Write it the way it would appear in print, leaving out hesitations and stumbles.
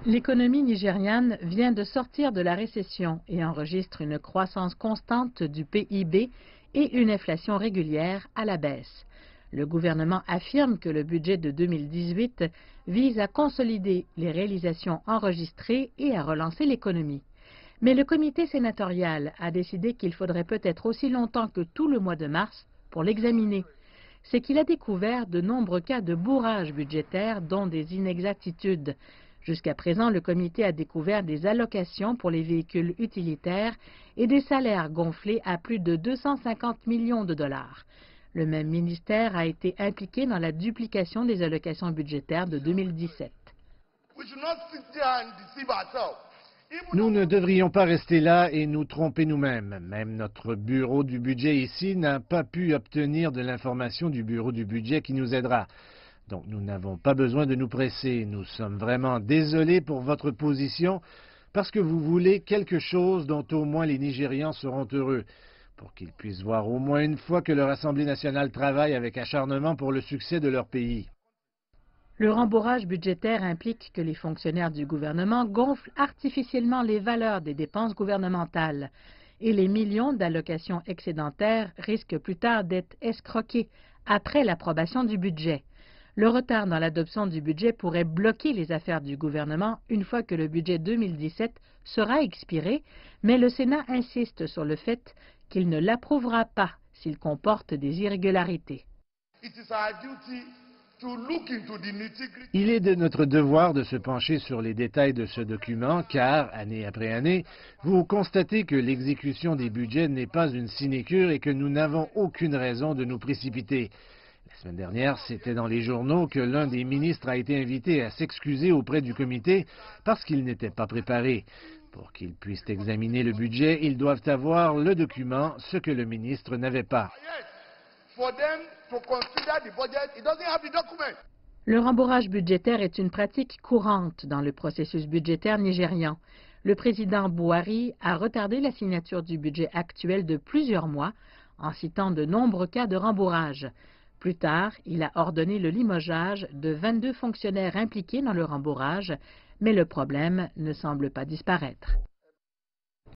L'économie nigériane vient de sortir de la récession et enregistre une croissance constante du PIB et une inflation régulière à la baisse. Le gouvernement affirme que le budget de 2018 vise à consolider les réalisations enregistrées et à relancer l'économie. Mais le comité sénatorial a décidé qu'il faudrait peut-être aussi longtemps que tout le mois de mars pour l'examiner. C'est qu'il a découvert de nombreux cas de bourrage budgétaire, dont des inexactitudes. Jusqu'à présent, le comité a découvert des allocations pour les véhicules utilitaires et des salaires gonflés à plus de 250 millions de dollars. Le même ministère a été impliqué dans la duplication des allocations budgétaires de 2017. Nous ne devrions pas rester là et nous tromper nous-mêmes. Même notre bureau du budget ici n'a pas pu obtenir de l'information du bureau du budget qui nous aidera. Donc nous n'avons pas besoin de nous presser. Nous sommes vraiment désolés pour votre position parce que vous voulez quelque chose dont au moins les Nigérians seront heureux, pour qu'ils puissent voir au moins une fois que leur Assemblée nationale travaille avec acharnement pour le succès de leur pays. Le rembourrage budgétaire implique que les fonctionnaires du gouvernement gonflent artificiellement les valeurs des dépenses gouvernementales et les millions d'allocations excédentaires risquent plus tard d'être escroqués après l'approbation du budget. Le retard dans l'adoption du budget pourrait bloquer les affaires du gouvernement une fois que le budget 2017 sera expiré, mais le Sénat insiste sur le fait qu'il ne l'approuvera pas s'il comporte des irrégularités. Il est de notre devoir de se pencher sur les détails de ce document car, année après année, vous constatez que l'exécution des budgets n'est pas une sinécure et que nous n'avons aucune raison de nous précipiter. La semaine dernière, c'était dans les journaux que l'un des ministres a été invité à s'excuser auprès du comité parce qu'il n'était pas préparé. Pour qu'ils puissent examiner le budget, ils doivent avoir le document, ce que le ministre n'avait pas. Le rembourrage budgétaire est une pratique courante dans le processus budgétaire nigérian. Le président Buhari a retardé la signature du budget actuel de plusieurs mois en citant de nombreux cas de rembourrage. Plus tard, il a ordonné le limogeage de 22 fonctionnaires impliqués dans le rembourrage, mais le problème ne semble pas disparaître.